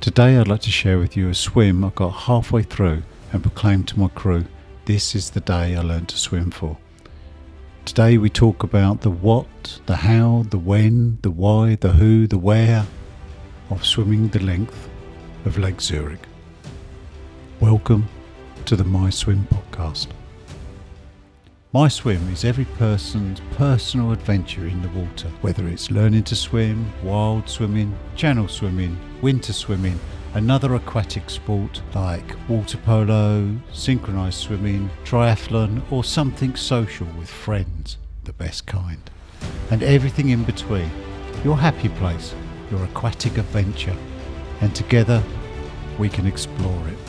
Today I'd like to share with you a swim I got halfway through and proclaimed to my crew, this is the day I learned to swim for. Today we talk about the what, the how, the when, the why, the who, the where of swimming the length of Lake Zurich. Welcome to the MYSWIM podcast. MYSWIM is every person's personal adventure in the water, whether it's learning to swim, wild swimming, channel swimming, winter swimming, another aquatic sport like water polo, synchronized swimming, triathlon, or something social with friends, the best kind. And everything in between, your happy place, your aquatic adventure, and together we can explore it.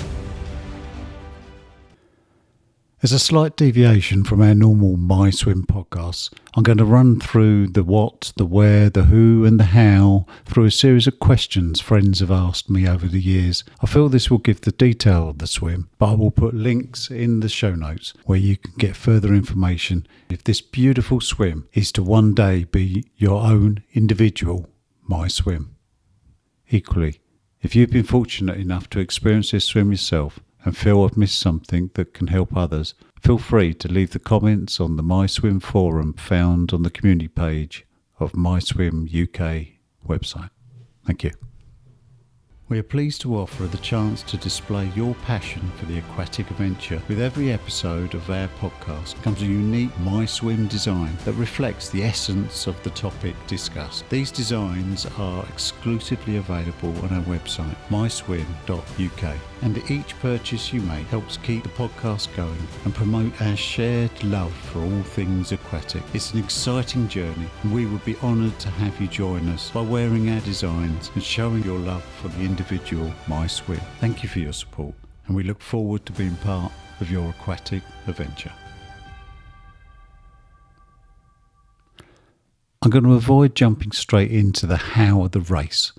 As a slight deviation from our normal MYSWIM podcasts, I'm going to run through the what, the where, the who and the how through a series of questions friends have asked me over the years. I feel this will give the detail of the swim, but I will put links in the show notes where you can get further information if this beautiful swim is to one day be your own individual MYSWIM. Equally, if you've been fortunate enough to experience this swim yourself, and feel I've missed something that can help others, feel free to leave the comments on the MYSWIM forum found on the community page of MYSWIM UK website. Thank you. We are pleased to offer the chance to display your passion for the aquatic adventure. With every episode of our podcast comes a unique MYSWIM design that reflects the essence of the topic discussed. These designs are exclusively available on our website, myswim.uk, and each purchase you make helps keep the podcast going and promote our shared love for all things aquatic. It's an exciting journey, and we would be honoured to have you join us by wearing our designs and showing your love for the individual MYSWIM. Thank you for your support, and we look forward to being part of your aquatic adventure. I'm going to avoid jumping straight into the how of the race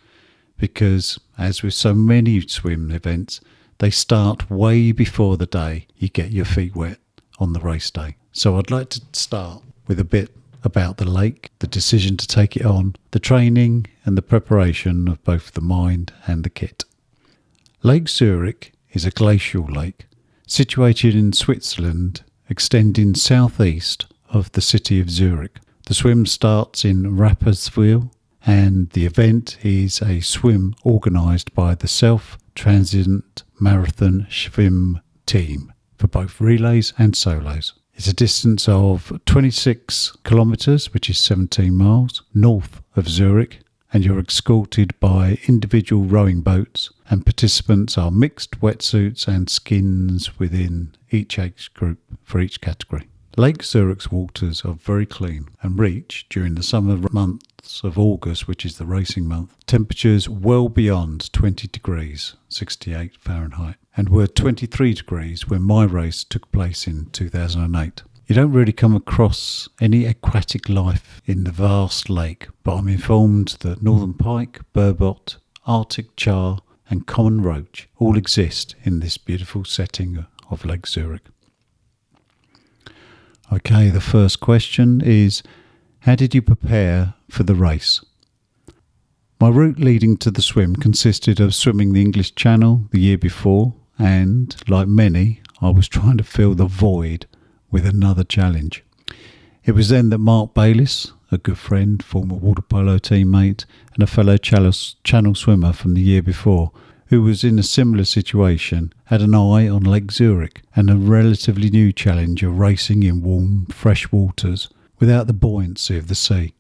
because, as with so many swim events, they start way before the day you get your feet wet on the race day. So I'd like to start with a bit about the lake, the decision to take it on, the training and the preparation of both the mind and the kit. Lake Zurich is a glacial lake situated in Switzerland, extending southeast of the city of Zurich. The swim starts in Rapperswil, and the event is a swim organised by the Self-Transient Marathon Schwimm team for both relays and solos. It's a distance of 26 kilometres, which is 17 miles, north of Zurich, and you're escorted by individual rowing boats, and participants are mixed wetsuits and skins within each age group for each category. Lake Zurich's waters are very clean and reach, during the summer months of August, which is the racing month, temperatures well beyond 20 degrees, 68 Fahrenheit, and were 23 degrees when my race took place in 2008. You don't really come across any aquatic life in the vast lake, but I'm informed that northern pike, burbot, Arctic char and common roach all exist in this beautiful setting of Lake Zurich. Okay, the first question is, how did you prepare for the race? My route leading to the swim consisted of swimming the English Channel the year before, and, like many, I was trying to fill the void with another challenge. It was then that Mark Bayliss, a good friend, former water polo teammate, and a fellow channel swimmer from the year before, who was in a similar situation, had an eye on Lake Zurich and a relatively new challenge of racing in warm, fresh waters without the buoyancy of the sea.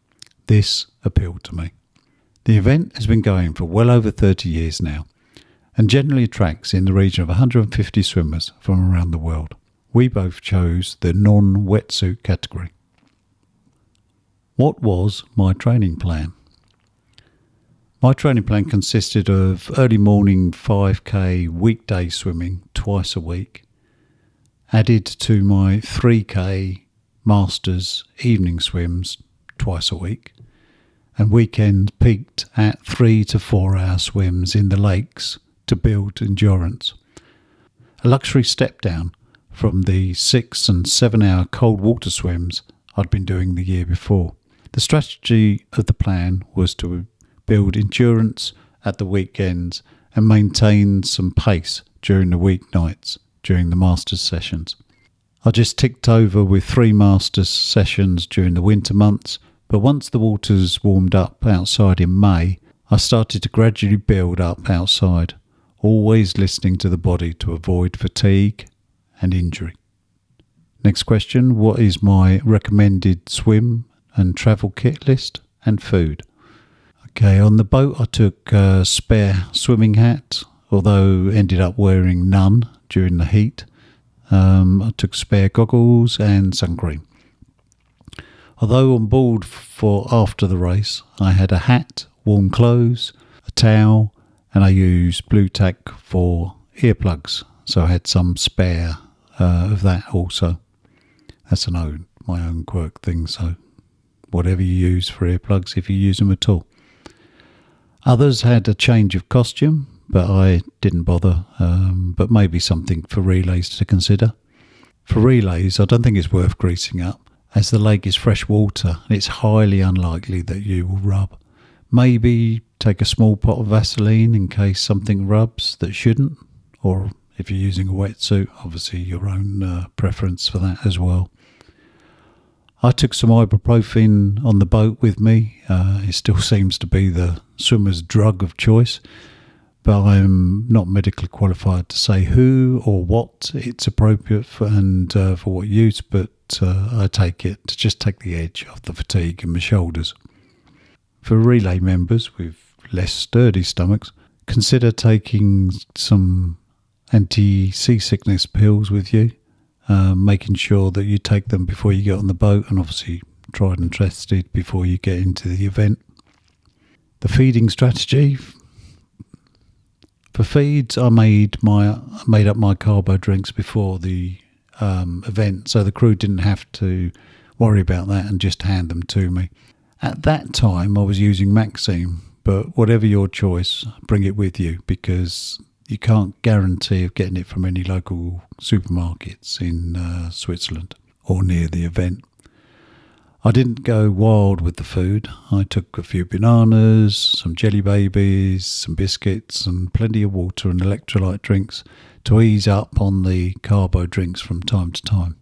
This appealed to me. The event has been going for well over 30 years now and generally attracts in the region of 150 swimmers from around the world. We both chose the non-wetsuit category. What was my training plan? My training plan consisted of early morning 5k weekday swimming twice a week, added to my 3k masters evening swims twice a week, and weekends peaked at 3 to 4 hour swims in the lakes to build endurance. A luxury step down from the 6 and 7 hour cold water swims I'd been doing the year before. The strategy of the plan was to build endurance at the weekends and maintain some pace during the weeknights during the Masters sessions. I just ticked over with 3 Masters sessions during the winter months, but once the waters warmed up outside in May, I started to gradually build up outside, always listening to the body to avoid fatigue and injury. Next question, what is my recommended swim and travel kit list and food? Okay, on the boat I took a spare swimming hat, although ended up wearing none during the heat. I took spare goggles and sun cream. Although on board for after the race, I had a hat, warm clothes, a towel, and I used blue tack for earplugs, so I had some spare of that also. That's my own quirk thing, so whatever you use for earplugs, if you use them at all. Others had a change of costume, but I didn't bother, but maybe something for relays to consider. For relays, I don't think it's worth greasing up, as the lake is fresh water and it's highly unlikely that you will rub. Maybe take a small pot of Vaseline in case something rubs that shouldn't, or if you're using a wetsuit, obviously your own preference for that as well. I took some ibuprofen on the boat with me. It still seems to be the swimmer's drug of choice, but I'm not medically qualified to say who or what it's appropriate for and for what use, but I take it to just take the edge off the fatigue in my shoulders. For relay members with less sturdy stomachs, consider taking some anti-seasickness pills with you, making sure that you take them before you get on the boat, and obviously tried and tested before you get into the event. The feeding strategy. For feeds, I made up my carbo drinks before the event, so the crew didn't have to worry about that and just hand them to me. At that time, I was using MYSWIM, but whatever your choice, bring it with you, because you can't guarantee of getting it from any local supermarkets in Switzerland or near the event. I didn't go wild with the food. I took a few bananas, some jelly babies, some biscuits, and plenty of water and electrolyte drinks to ease up on the carbo drinks from time to time.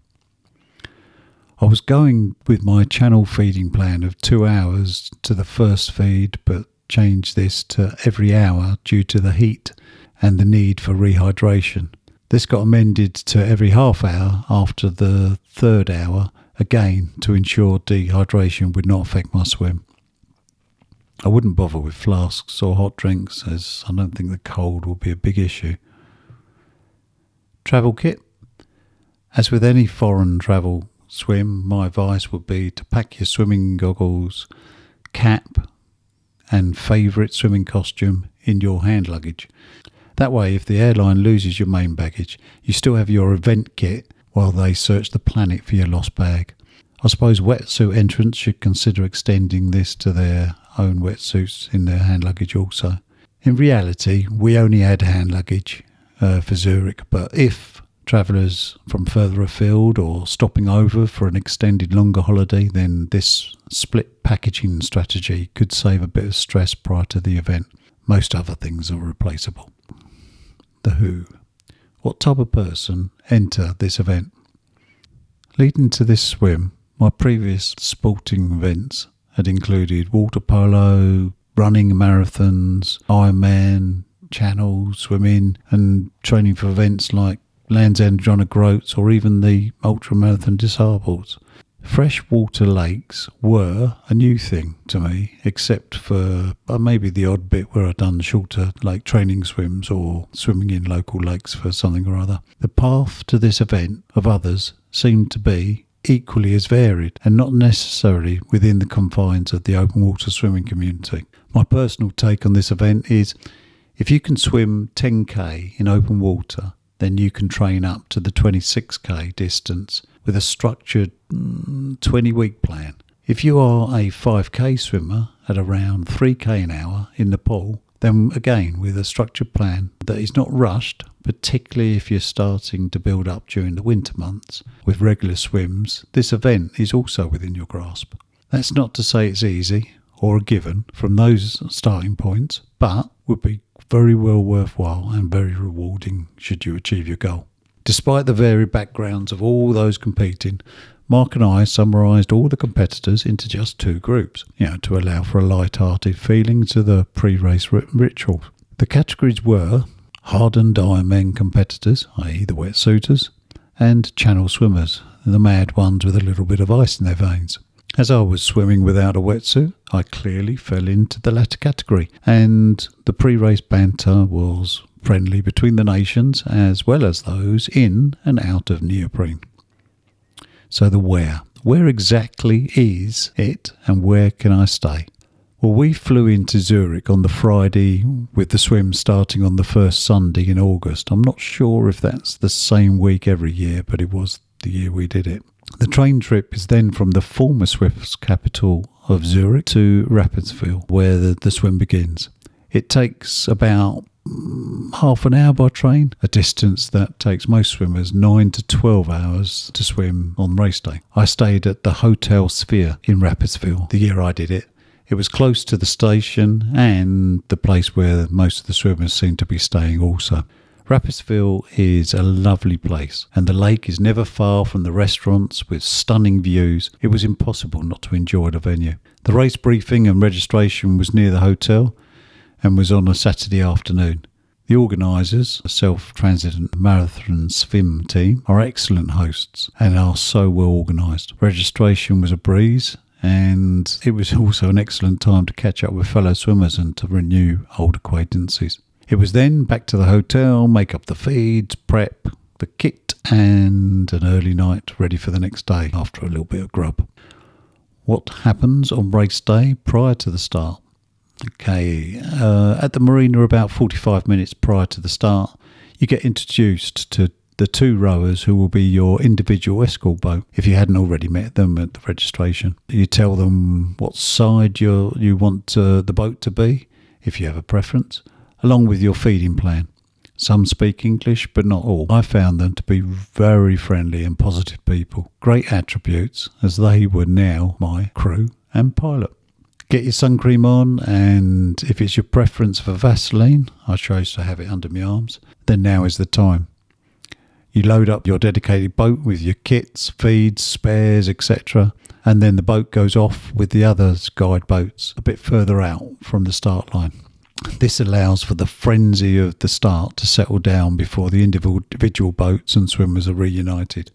I was going with my channel feeding plan of 2 hours to the first feed, but changed this to every hour due to the heat and the need for rehydration. This got amended to every half hour after the 3rd hour, again to ensure dehydration would not affect my swim. I wouldn't bother with flasks or hot drinks, as I don't think the cold will be a big issue. Travel kit. As with any foreign travel swim, my advice would be to pack your swimming goggles, cap and favourite swimming costume in your hand luggage. That way, if the airline loses your main baggage, you still have your event kit while they search the planet for your lost bag. I suppose wetsuit entrants should consider extending this to their own wetsuits in their hand luggage also. In reality, we only had hand luggage for Zurich, but if travellers from further afield or stopping over for an extended longer holiday, then this split packaging strategy could save a bit of stress prior to the event. Most other things are replaceable. The who. What type of person enter this event? Leading to this swim, my previous sporting events had included water polo, running marathons, Ironman, channel swimming, and training for events like Land's End John O'Groats or even the ultramarathon disabled. Freshwater lakes were a new thing to me, except for maybe the odd bit where I'd done shorter lake training swims or swimming in local lakes for something or other. The path to this event of others seemed to be equally as varied and not necessarily within the confines of the open water swimming community. My personal take on this event is if you can swim 10k in open water, then you can train up to the 26k distance with a structured 20-week plan. If you are a 5k swimmer at around 3k an hour in the pool, then again with a structured plan that is not rushed, particularly if you're starting to build up during the winter months with regular swims, this event is also within your grasp. That's not to say it's easy or a given from those starting points, but would be very well worthwhile and very rewarding should you achieve your goal. Despite the varied backgrounds of all those competing, Mark and I summarised all the competitors into just 2 groups, to allow for a light-hearted feeling to the pre-race ritual. The categories were hardened Ironman competitors, i.e. the wetsuiters, and channel swimmers, the mad ones with a little bit of ice in their veins. As I was swimming without a wetsuit, I clearly fell into the latter category, and the pre-race banter was friendly between the nations as well as those in and out of neoprene. So the where exactly is it and where can I stay? Well, we flew into Zurich on the Friday with the swim starting on the first Sunday in August. I'm not sure if that's the same week every year, but it was the year we did it. The train trip is then from the former Swiss capital of Zurich to Rapperswil, where the swim begins. It takes about half an hour by train, a distance that takes most swimmers 9 to 12 hours to swim on race day. I stayed at the Hotel Sphere in Rapperswil the year I did it. It was close to the station and the place where most of the swimmers seem to be staying also. Rapperswil is a lovely place, and the lake is never far from the restaurants with stunning views. It was impossible not to enjoy the venue. The race briefing and registration was near the hotel and was on a Saturday afternoon. The organisers, a self-transitant marathon swim team, are excellent hosts and are so well organised. Registration was a breeze, and it was also an excellent time to catch up with fellow swimmers and to renew old acquaintances. It was then back to the hotel, make up the feeds, prep the kit, and an early night ready for the next day after a little bit of grub. What happens on race day prior to the start? Okay, at the marina about 45 minutes prior to the start, you get introduced to the 2 rowers who will be your individual escort boat if you hadn't already met them at the registration. You tell them what side you want the boat to be, if you have a preference, along with your feeding plan. Some speak English, but not all. I found them to be very friendly and positive people. Great attributes, as they were now my crew and pilot. Get your sun cream on, and if it's your preference for Vaseline, I chose to have it under my arms, then now is the time. You load up your dedicated boat with your kits, feeds, spares, etc., and then the boat goes off with the other guide boats a bit further out from the start line. This allows for the frenzy of the start to settle down before the individual boats and swimmers are reunited.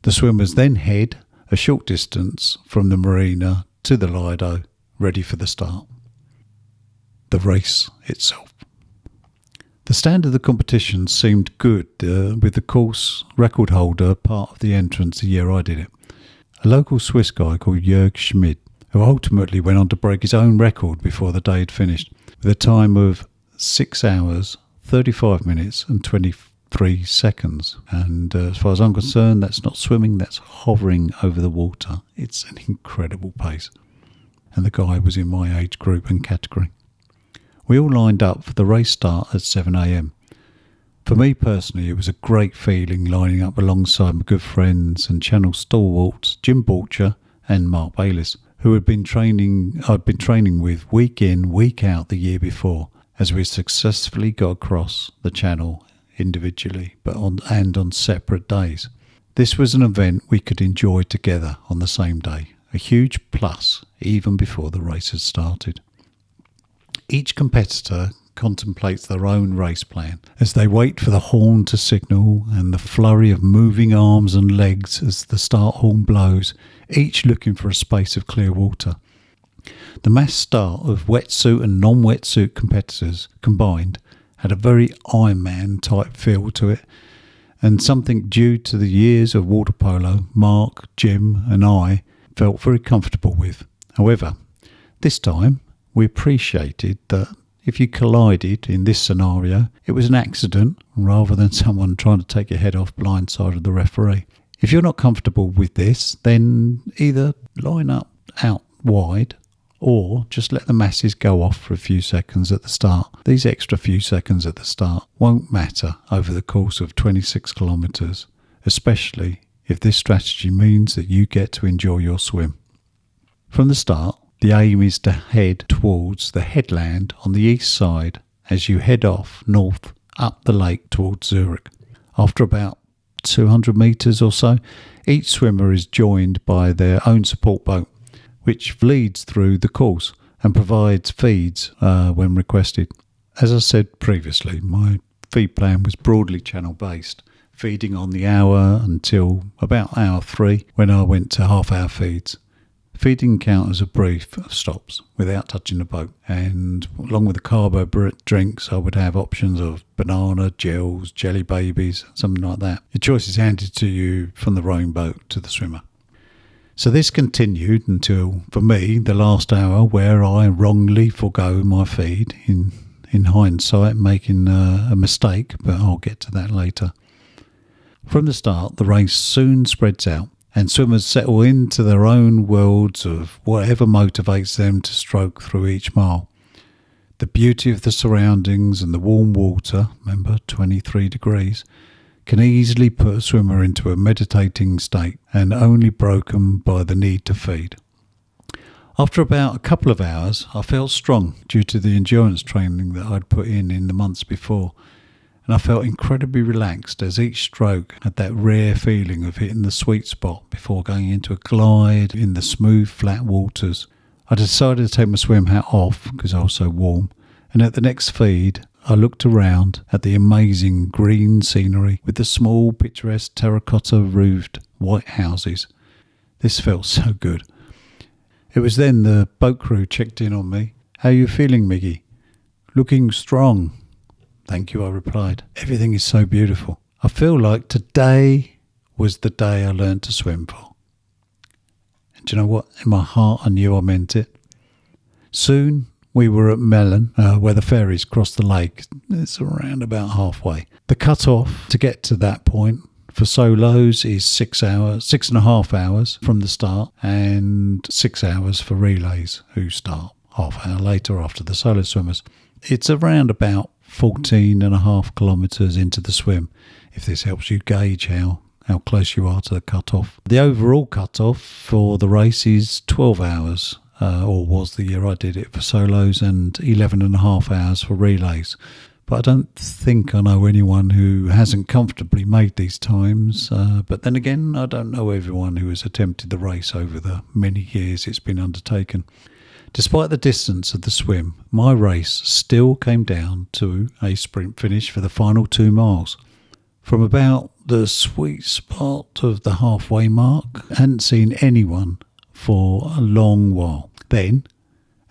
The swimmers then head a short distance from the marina to the Lido, ready for the start. The race itself. The stand of the competition seemed good, with the course record holder part of the entrance the year I did it. A local Swiss guy called Jörg Schmid, who ultimately went on to break his own record before the day had finished, with a time of 6 hours, 35 minutes and 23 seconds. And as far as I'm concerned, that's not swimming, that's hovering over the water. It's an incredible pace. And the guy was in my age group and category. We all lined up for the race start at 7 a.m. For me personally, it was a great feeling lining up alongside my good friends and channel stalwarts Jim Bolcher and Mark Bayliss, who I'd been training with week in, week out the year before, as we successfully got across the channel individually and on separate days. This was an event we could enjoy together on the same day, a huge plus even before the race had started. Each competitor contemplates their own race plan as they wait for the horn to signal and the flurry of moving arms and legs as the start horn blows, each looking for a space of clear water. The mass start of wetsuit and non-wetsuit competitors combined had a very Ironman type feel to it, and something due to the years of water polo Mark, Jim and I felt very comfortable with. However, this time we appreciated that if you collided in this scenario, it was an accident rather than someone trying to take your head off blindside of the referee. If you're not comfortable with this, then either line up out wide or just let the masses go off for a few seconds at the start. These extra few seconds at the start won't matter over the course of 26 kilometres, especially if this strategy means that you get to enjoy your swim. From the start, the aim is to head towards the headland on the east side as you head off north up the lake towards Zurich. After about 200 metres or so, each swimmer is joined by their own support boat, which leads through the course and provides feeds when requested. As I said previously, my feed plan was broadly channel based, feeding on the hour until about hour 3 when I went to half-hour feeds. Feeding counters are brief stops without touching the boat, and along with the carbo drinks I would have options of banana, gels, jelly babies, something like that. Your choice is handed to you from the rowing boat to the swimmer. So this continued until, for me, the last hour, where I wrongly forgo my feed, in hindsight making a mistake, but I'll get to that later. From the start, the race soon spreads out, and swimmers settle into their own worlds of whatever motivates them to stroke through each mile. The beauty of the surroundings and the warm water, remember 23 degrees, can easily put a swimmer into a meditating state and only broken by the need to feed. After about a couple of hours, I felt strong due to the endurance training that I'd put in the months before, and I felt incredibly relaxed as each stroke had that rare feeling of hitting the sweet spot before going into a glide in the smooth, flat waters. I decided to take my swim hat off because I was so warm, and at the next feed, I looked around at the amazing green scenery with the small, picturesque terracotta-roofed white houses. This felt so good. It was then the boat crew checked in on me. "How are you feeling, Miggy?" "Looking strong." "Thank you," I replied. "Everything is so beautiful. I feel like today was the day I learned to swim for." And do you know what? In my heart, I knew I meant it. Soon, we were at Melon, where the ferries cross the lake. It's around about halfway. The cut-off to get to that point for solos is 6.5 hours from the start, and 6 hours for relays, who start half hour later after the solo swimmers. It's around about 14.5 kilometres into the swim, if this helps you gauge how close you are to the cut-off. The overall cut-off for the race is 12 hours, or was the year I did it for solos, and 11.5 hours for relays. But I don't think I know anyone who hasn't comfortably made these times. But then again, I don't know everyone who has attempted the race over the many years it's been undertaken. Despite the distance of the swim, my race still came down to a sprint finish for the final 2 miles. From about the sweet spot of the halfway mark, I hadn't seen anyone for a long while. Then,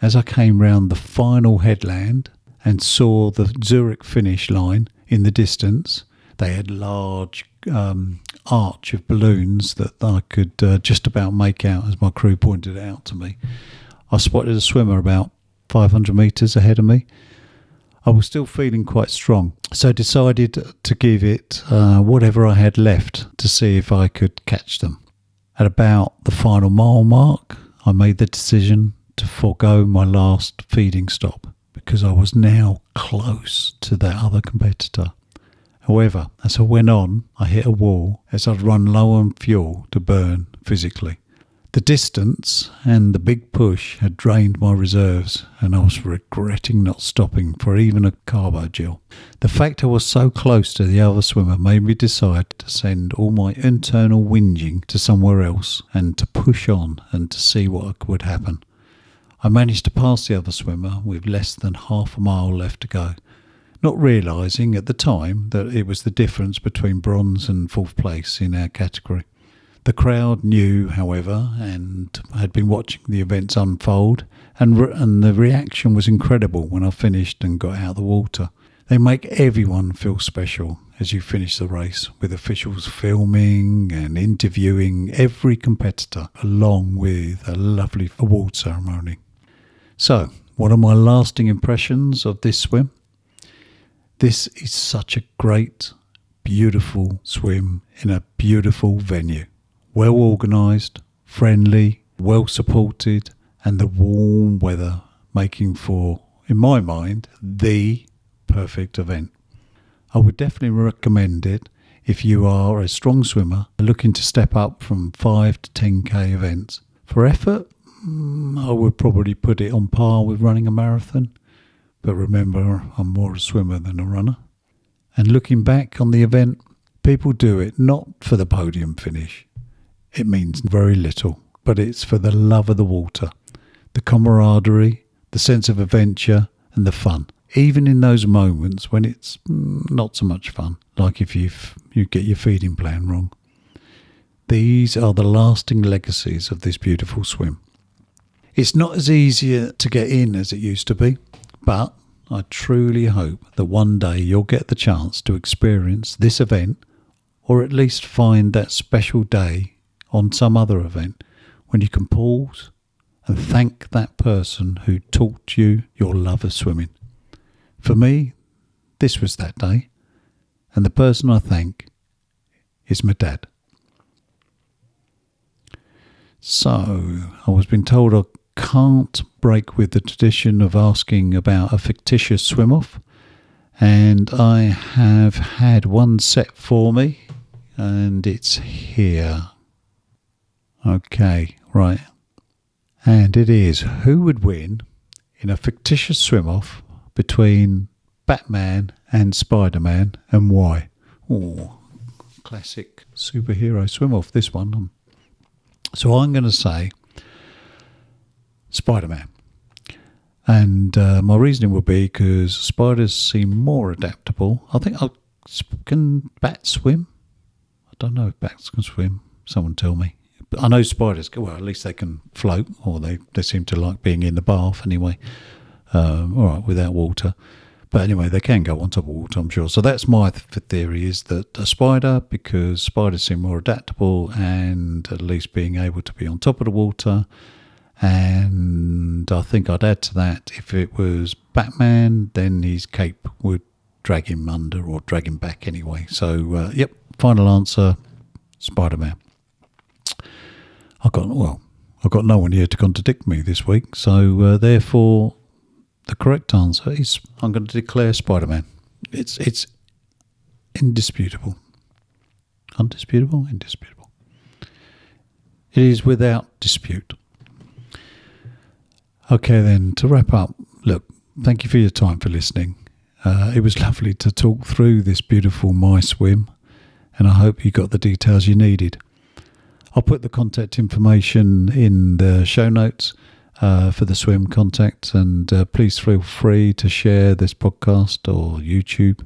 as I came round the final headland and saw the Zurich finish line in the distance, they had large arch of balloons that I could just about make out as my crew pointed it out to me. I spotted a swimmer about 500 metres ahead of me. I was still feeling quite strong, so decided to give it whatever I had left to see if I could catch them. At about the final mile mark, I made the decision to forego my last feeding stop because I was now close to that other competitor. However, as I went on, I hit a wall as I'd run low on fuel to burn physically. The distance and the big push had drained my reserves, and I was regretting not stopping for even a carbo gel. The fact I was so close to the other swimmer made me decide to send all my internal whinging to somewhere else and to push on and to see what would happen. I managed to pass the other swimmer with less than half a mile left to go, not realising at the time that it was the difference between bronze and 4th place in our category. The crowd knew, however, and had been watching the events unfold, and the reaction was incredible when I finished and got out of the water. They make everyone feel special as you finish the race, with officials filming and interviewing every competitor, along with a lovely award ceremony. So, what are my lasting impressions of this swim? This is such a great, beautiful swim in a beautiful venue. Well organised, friendly, well supported, and the warm weather making for, in my mind, the perfect event. I would definitely recommend it if you are a strong swimmer looking to step up from 5 to 10k events. For effort, I would probably put it on par with running a marathon, But remember, I'm more a swimmer than a runner. And looking back on the event, people do it not for the podium finish. It means very little, but it's for the love of the water, the camaraderie, the sense of adventure and the fun. Even in those moments when it's not so much fun, like if you get your feeding plan wrong. These are the lasting legacies of this beautiful swim. It's not as easy to get in as it used to be, but I truly hope that one day you'll get the chance to experience this event, or at least find that special day on some other event when you can pause and thank that person who taught you your love of swimming. For me, this was that day, and the person I thank is my dad. So, I was being told I can't break with the tradition of asking about a fictitious swim-off, and I have had one set for me, and it's here. Okay, right. And it is, who would win in a fictitious swim-off between Batman and Spider-Man, and why? Oh, classic superhero swim-off, this one. So I'm going to say Spider-Man. And my reasoning will be because spiders seem more adaptable. I think can bats swim? I don't know if bats can swim. Someone tell me. But I know spiders, well, at least they can float, or they seem to like being in the bath anyway. All right, without water. But anyway, they can go on top of water, I'm sure. So that's my theory, is that a spider, because spiders seem more adaptable and at least being able to be on top of the water. And I think I'd add to that, if it was Batman, then his cape would drag him under or drag him back anyway. So, yep, final answer, Spider-Man. I've got no one here to contradict me this week. So, therefore, the correct answer is I'm going to declare Spider-Man. It's indisputable. Undisputable? Indisputable. It is without dispute. Okay then, to wrap up, look, thank you for your time for listening. It was lovely to talk through this beautiful MYSWIM, and I hope you got the details you needed. I'll put the contact information in the show notes for the swim contact, and please feel free to share this podcast or YouTube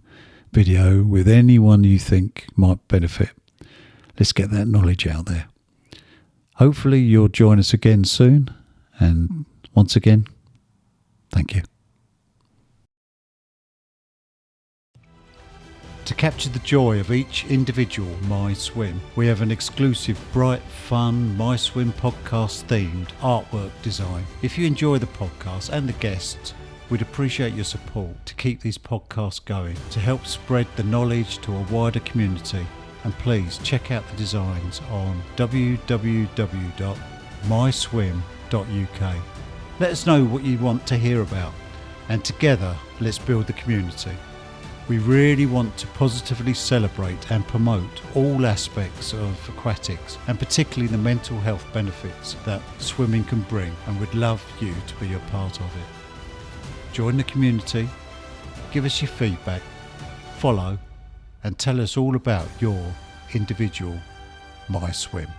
video with anyone you think might benefit. Let's get that knowledge out there. Hopefully you'll join us again soon, and once again, thank you. To capture the joy of each individual MYSWIM, we have an exclusive bright, fun MYSWIM podcast themed artwork design. If you enjoy the podcast and the guests, we'd appreciate your support to keep these podcasts going, to help spread the knowledge to a wider community. And please check out the designs on www.myswim.uk. Let us know what you want to hear about, and together let's build the community. We really want to positively celebrate and promote all aspects of aquatics, and particularly the mental health benefits that swimming can bring, and would love you to be a part of it. Join the community, give us your feedback, follow, and tell us all about your individual MYSWIM.